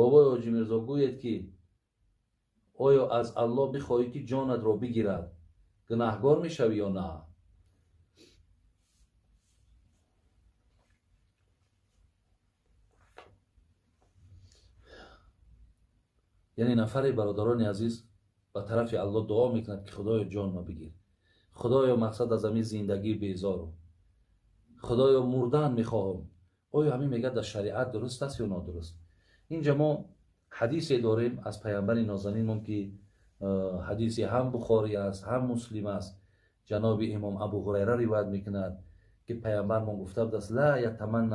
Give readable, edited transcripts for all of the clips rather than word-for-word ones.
بابای حاجی میرزا گوید که آیا از الله بخواهی که جانت را بگیرد گناهگار میشوی یا نه؟ یعنی نفر برادران عزیز به طرف الله دعا میکند که خدایا جان ما بگیر، خدایا مقصد از همین زندگی بیزارم، خدایا مردن میخواهم. آیا همین میگه در شریعت درست است یا نادرست؟ اینجا ما حدیثی داریم از پیامبر نازنین که حدیثی هم بخاری است هم مسلم است. جناب امام ابو هریره روایت میکند که پیامبر ما گفته است لا یتمنى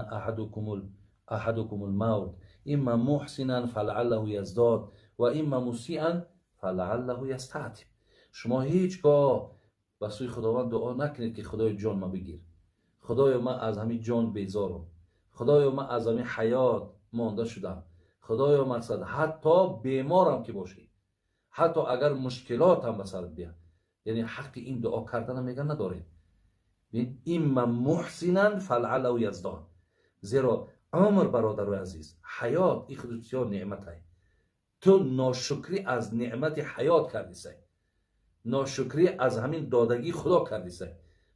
احدکم الموت اما محسنا فلعله یزداد و اما مسیئا فلعله یستعتب. شما هیچگاه به سوی خداوند دعا نکنید که خدای جان ما بگیر، خدایا من از همین جان بیزارم، خدایا من از همین حیات مانده شدم، خدایا مقصد حتی بیمارم که باشی، حتی اگر مشکلات هم به سرت بیاد، یعنی حق این دعا کردن میگن ندارید. ببین اما محسنا فلعله یزداد، زیرا عمر برادر عزیز حیات این خصوصیات نعمت های تو ناشکری از نعمت حیات کردی سی، ناشکری از همین دادگی خدا کردی سی.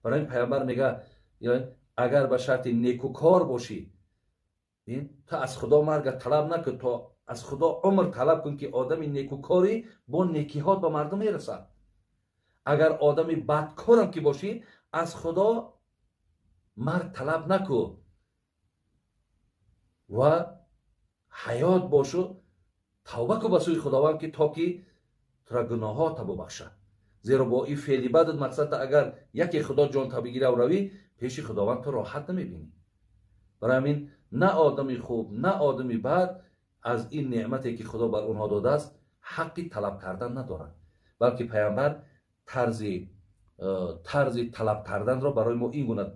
برای این پیامبر میگه یعنی اگر به شرط نیکوکار باشی، تا از خدا مرگ طلب نکن، تا از خدا عمر طلب کن که آدم نیکوکاری با نیکیات به مردم میرسد. اگر آدم بدکارم که باشی از خدا مرگ طلب نکن و حیات باشو، توبه کن به سوی خداوند که تا که ترا گناهات ببخشد. زیرا با این فعلی بدت مقصد اگر یکی خدا جان تا بگیره و روی پیش خداوند تو راحت نمیبینی. برای همین نه آدمی خوب نه آدمی بد از این نعمتی که خدا بر اونها داده است حقی طلب کردن ندارد، بلکه پیامبر طرز طلب کردن را برای ما این گونه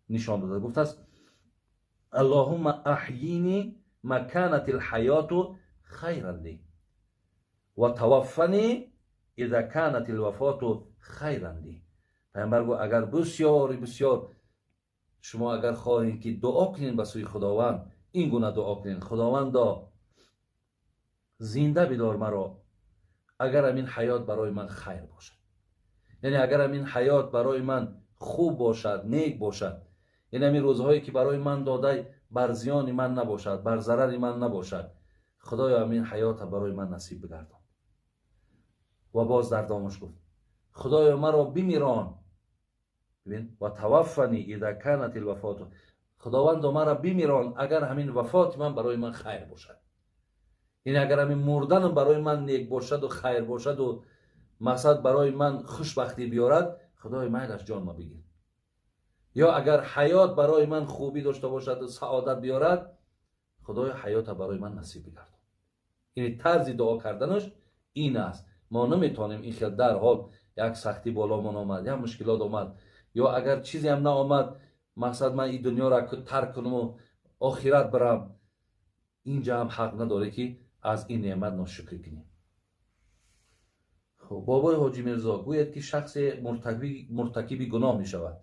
نشان داده. گفته است اللهم احیینی مکانت الحیات خیرا لی و توفنی اذا کانت الوفات خیرا لی. پیامبر گفت اگر بسیار شما اگر خواهید که دعا کنین به سوی خداوند این گونه دعا کنین خداوندا زنده بدار مرا اگر همین حیات برای من خیر باشد، یعنی اگر همین حیات برای من خوب باشد نیک باشد، یعنی همین روزهایی که برای من داده بر زیان من نباشد بر ضرر من نباشد، خدایا همین حیات برای من نصیب بگردان. و باز در دامش گفت خدایا مرا بمیران، ببین و توفنی اذا کانت الوفات، خداوند مرا بمیران اگر همین وفات من برای من خیر باشد، یعنی اگر همین مردنم برای من نیک باشد و خیر باشد و مقصد برای من خوشبختی بیارد، خدای میلش جان ما بگیر. یا اگر حیات برای من خوبی داشته باشد و سعادت بیارد، خدای حیات برای من نصیب بگردان. یعنی طرز دعا کردنش این است. ما نمیتونیم این خیلی در حال یک سختی بالا من آمد یا مشکلات آمد یا اگر چیزی هم نآمد مقصد من این دنیا را ترک کنم و آخرت برم، اینجا هم حق نداره که از این نعمت ناشکری کنیم. خب بابای حاجی میرزا گوید که شخص مرتکب گناه می شود،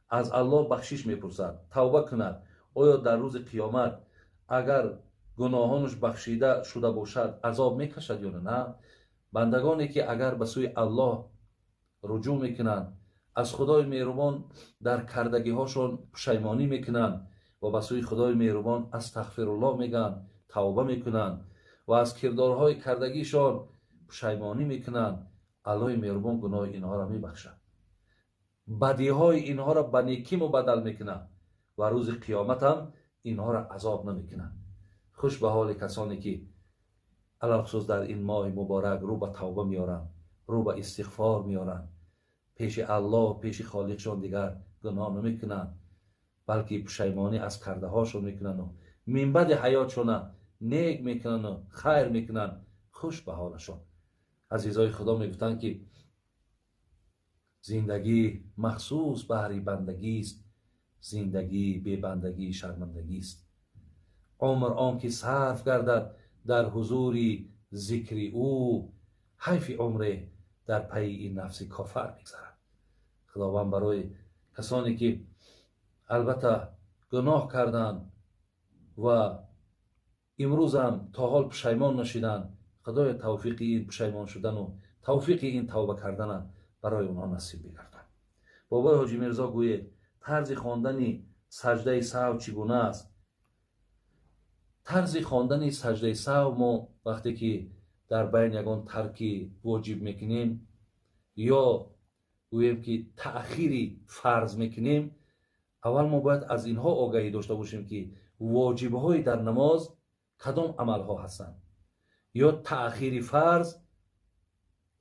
از الله بخشش میپرسد، توبه کند، آیا در روز قیامت اگر گناهانش بخشیده شده باشد عذاب میکشد یا نه؟ بندگانی که اگر به سوی الله رجوع میکنند، از خدای مهربان در کردگی هاشون پشیمانی میکنند و به سوی خدای مهربان استغفرالله میگن، توبه میکنند و از کردارهای کردگیشان پشیمانی میکنند، الله مهربان گناه اینها را میبخشد، بدیهای اینها را به نیکی مبدل میکنند و روز قیامت هم اینها را عذاب نمیکنند. خوش به حال کسانی که علاوه خصوص در این ماه مبارک رو به توبه میارن، رو به استغفار میارن، پیش الله پیش خالقشان دیگر گناه نمیکنن بلکه پشیمانی از کرده هاشون میکنن و منبع حیاتشون نیک میکنن و خیر میکنن. خوش به حالشون. عزیزای خدا میگفتن که زندگی مخصوص بهر بندگی است، زندگی بی بندگی شرمندگی است. عمر آن که صرف گردد در حضور ذکر او، حیف عمر در پی این نفس کافر میگذرد. خداوند برای کسانی که البته گناه کردند و امروز هم تا حال پشیمان نشدن، خدای توفیق این پشیمان شدن و توفیق این توبه کردن برای اونها نصیب بگردد. بابای حاجی میرزا گوید طرز خواندن سجده سهو چگونه است؟ طرز خواندن سجده سهو ما وقتی که در بین یگان ترکی واجب میکنیم یا گوییم که تأخیری فرض میکنیم، اول ما باید از اینها آگاهی داشته باشیم که واجب‌های در نماز کدام عملها هستند یا تأخیری فرض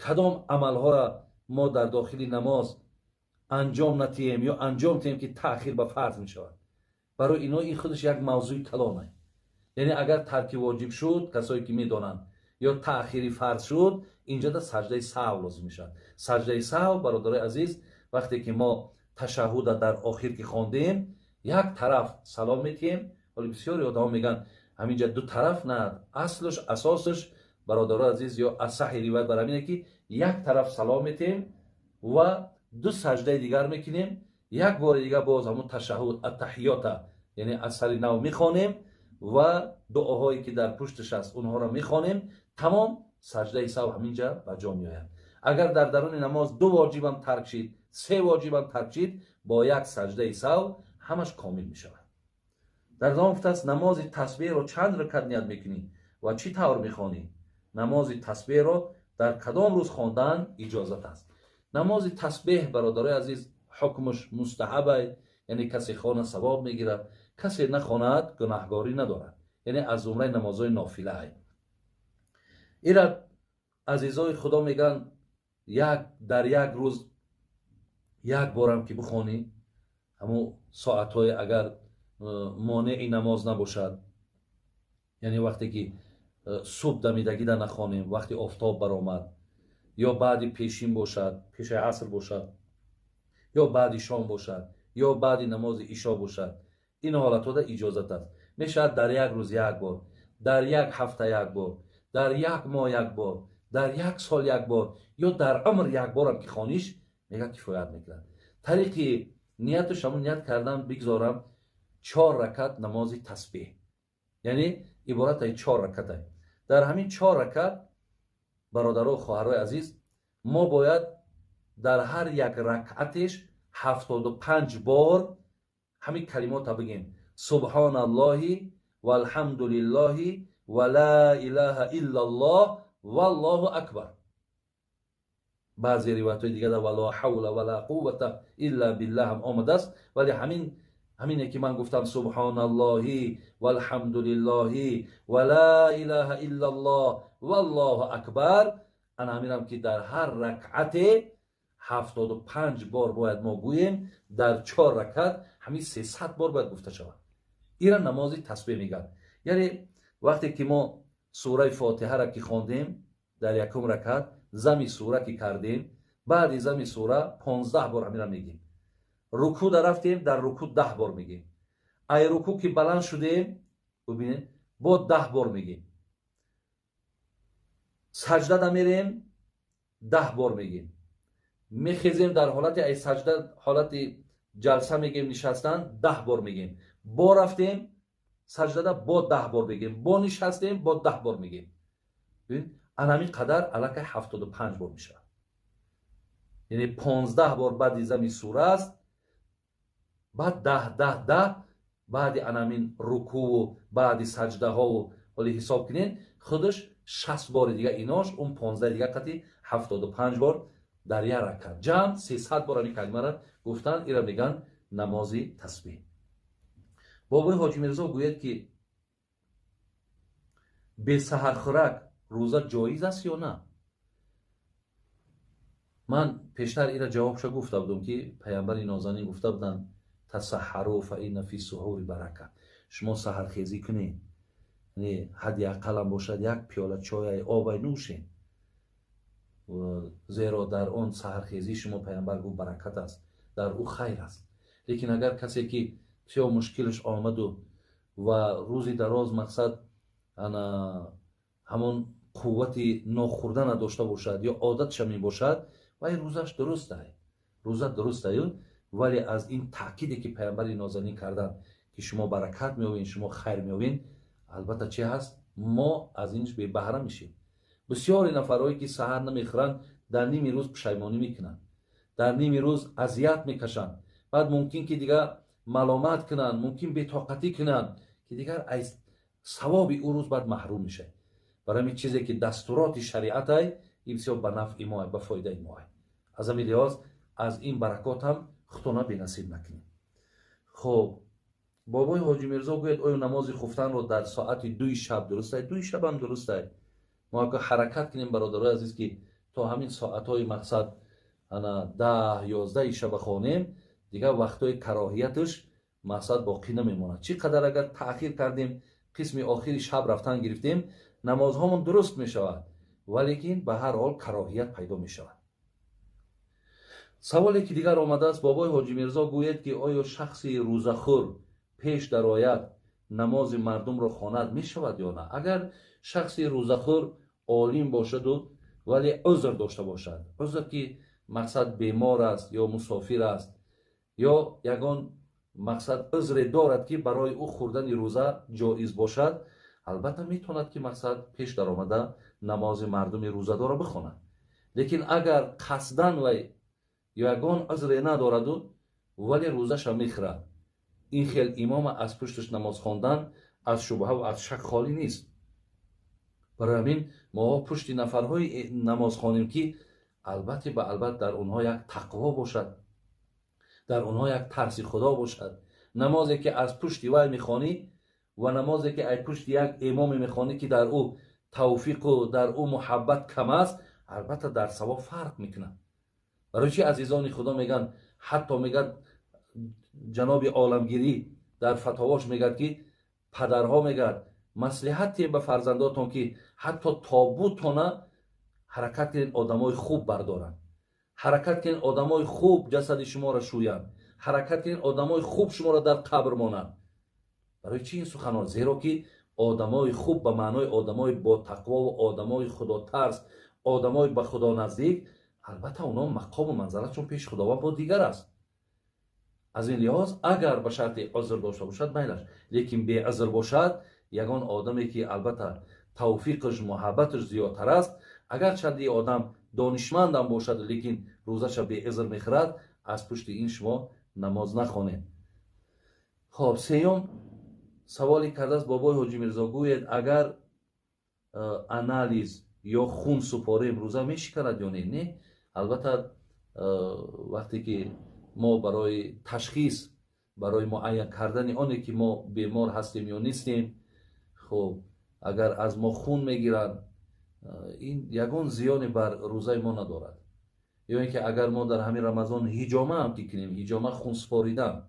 کدام عملها را ما در داخل نماز انجام ندهیم یا انجام دهیم که تأخیر به فرض می شود. برای اینا این خودش یک موضوع کلامه. یعنی اگر ترک واجب شد، کسایی که میدونن، یا تأخیری فرض شد، اینجا در سجده سهو لازم میشد. سجده سهو برادرای عزیز وقتی که ما تشهد در آخر که خواندیم یک طرف سلام میتیم، ولی بسیاری آدم میگن همینجا دو طرف نه، اصلش اساسش برادرای عزیز یا اصح روایت بر همینه که یک طرف سلام میتیم و دو سجده دیگر میکنیم، یک بار دیگه باز همون تشهد التحیات یعنی از سر نو میخوانیم و دعاهایی که در پشتش است اونها را میخوانیم، تمام سجده سهو همینجا به جا میآید. اگر در درون نماز دو واجب هم ترک شد، سه واجب هم ترک شد، با یک سجده سهو همش کامل میشود. در ادامه گفته است نماز تسبیح را چند رکعت نیت میکنی و چی طور میخوانی؟ نماز تسبیح را در کدام روز خواندن اجازت است؟ نماز تسبیح برادرای عزیز حکمش مستحبه، یعنی کسی خوانه ثواب میگیره، کسی نخواند گناهگاری ندارد، یعنی از جمله نمازهای نافله ای. ایرا عزیزای خدا میگن در یک روز یک بارم که بخوانی، همون ساعتهای اگر مانع نماز نباشد، یعنی وقتی که صبح دمیدگی در نخوانیم، وقتی آفتاب برآمد یا بعد پیشین باشد، پیش عصر باشد یا بعد شام باشد یا بعد نماز عشا باشد، این حالت ها در اجازت است. میشد در یک روز یک بار، در یک هفته یک بار، در یک ماه یک بار، در یک سال یک بار یا در عمر یک بار هم که خوانیش میگه کفایت میکنه. طریقی نیتش همون نیت کردن بگذارم 4 رکعت نماز تسبیح، یعنی عبارت از 4 رکعت. در همین 4 رکعت برادران و خواهرای عزیز ما باید در هر یک رکعتش 75 بار همین کلمات بگیم سبحان الله والحمد لله ولا اله الا الله والله اکبر. بعضی روایت دیگه در ولا حول ولا قوة الا بالله هم آمده است، ولی همینه که من گفتم سبحان الله والحمد لله ولا اله الا الله والله اکبر، انا همینم که در هر رکعت 75 بار باید ما گوییم، در 4 رکعت همین 300 بار باید گفته شود. ایران نماز تسبیح میگن. یعنی وقتی که ما سوره فاتحه را که خواندیم در یکم رکعت، زمی سوره که کردیم، بعد زمی سوره 15 بار همین را میگیم. رکوع در رفتیم، در رکوع 10 بار میگیم. ای رکوع که بلند شدیم ببینید با 10 بار میگیم. سجده دا میریم 10 بار میگیم. میخیزیم در حالت ای سجده، حالت جلسه میگیم نشستن 10 بار میگیم. با رفتیم سجده دا با 10 بار بگیم، با نشستیم با 10 بار میگیم. ببین همین قدر الک 75 بار میشه. یعنی 15 بار بعد زمین سوره است، بعد 10 بعد انامین رکوع، بعد سجده ها و ولی حساب کنین خودش 60 بار دیگه ایناش، اون 15 دیگه قطعی 75 بار در یک رکعت، جمع 300 بار این کلمه را گفتن. اینا میگن نمازی تسبیح. بابای حاجی میرزا گوید که به سحر خورک روزه جایز است یا نه؟ من پیشتر اینا جوابشو گفته بودم که پیامبر نازنین گفته بودن تسحروا فإن فی السحور برکه. شما سحر خیزی کنین، یعنی حد اقل هم باشد یک پیاله چای آب نوشین، زیرا در آن سحر خیزی شما پیامبر گفت برکت است، در او خیر است. لیکن اگر کسی که چه مشکلش آمد و روزی دراز مقصد همون قوتی ناخوردن داشته باشد یا عادتش می باشد و این روزش درسته، روزه درسته، ولی از این تأکیدی که پیامبر نازنین کردن که شما برکت می‌یابین، شما خیر می‌یابین، البته چی هست ما از اینش به بهره میشیم. بسیاری نفرهایی که سحر نمیخورند در نیم روز پشیمانی میکنن، در نیم روز اذیت میکشن، بعد ممکن که دیگه ملامت کنن، ممکن بی‌طاقتی کنن که دیگر از ثواب او روز بعد محروم میشه. برای همین چیزی که دستورات شریعت ای این بسیار به نفع ما، به فایده ما. از همین لحاظ از این برکات هم خودتون بی‌نصیب نکنیم. خب بابای حاجی میرزا گوید آیا نماز خفتن رو در ساعت 2 شب درست است؟ 2 شب هم درست است. ما که حرکت کنیم برادرای عزیز که تا همین ساعت‌های مقصد انا 10 11 شب خونیم، دیگه وقتای کراهیتش مقصد باقی نمیمونه. چقدر اگر تأخیر کردیم قسم آخری شب رفتن گرفتیم نمازهامون درست میشود، ولیکن به هر حال کراهیت پیدا میشود. سوالی که دیگر آمده است، بابای حاجی میرزا گوید که آیا شخصی روزخور پیش در آید نماز مردم را خواند می شود یا نه؟ اگر شخصی روزخور عالم باشد و ولی عذر داشته باشد، عذر که مقصد بیمار است یا مسافر است یا یگان مقصد عذر دارد که برای او خوردن روزه جایز باشد، البته میتواند که مقصد پیش در آمده نماز مردم روزه دار را بخواند. لیکن اگر قصدن و یگان عذر ندارد ولی روزش را میخورد، این خیل امام از پشتش نماز خواندن از شبهه و از شک خالی نیست. برای همین ما پشت نفرهای نماز خوانیم که البته به البته در اونها یک تقوا باشد، در اونها یک ترس خدا باشد. نمازی که از پشت وی میخوانی و نمازی که از پشت یک امام میخوانی که در او توفیق و در او محبت کم است، البته در ثواب فرق میکنه. برای چی عزیزان خدا میگن، حتی میگن جناب عالمگیری در فتاواش میگه که پدرها میگن مصلحتی به فرزنداتون که حتی تابوتونه حرکت کنین آدمای خوب بردارن، حرکت کنین آدمای خوب جسد شما را شوین، حرکت کنین آدمای خوب شما را در قبر مانن. برای چی این سخنان؟ زیرا که آدمای خوب به معنای آدمای با تقوا و آدمای خدا ترس، آدمای به خدا نزدیک، البته اونا مقام و منزلتشون پیش خداوند با دیگر است. از این لحاظ اگر به شرط عذر داشته باشد میلش، لیکن بی عذر باشد یگان آدمی که البته توفیقش محبتش زیادتر است، اگر چندی آدم دانشمندم باشد لیکن روزش بی عذر میخورد، از پشت این شما نماز نخوانید. خب سیوم سوالی کرده است بابای حاجی میرزا گوید اگر انالیز یا خون سپاریم روزه میشکند یا نه؟ البته وقتی که ما برای تشخیص، برای معین کردن آنی که ما بیمار هستیم یا نیستیم، خب اگر از ما خون میگیرن این یگان زیانی بر روزه ما ندارد. یا اینکه اگر ما در همین رمضان حجامه هم که کنیم، حجامه خون سپاریدن،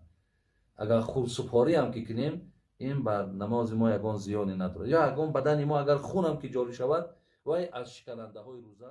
اگر خون سپاری هم که کنیم این بر نماز ما یگان زیانی ندارد. یا یگان بدن ما اگر خون هم که جاری شود و از شکننده های روزه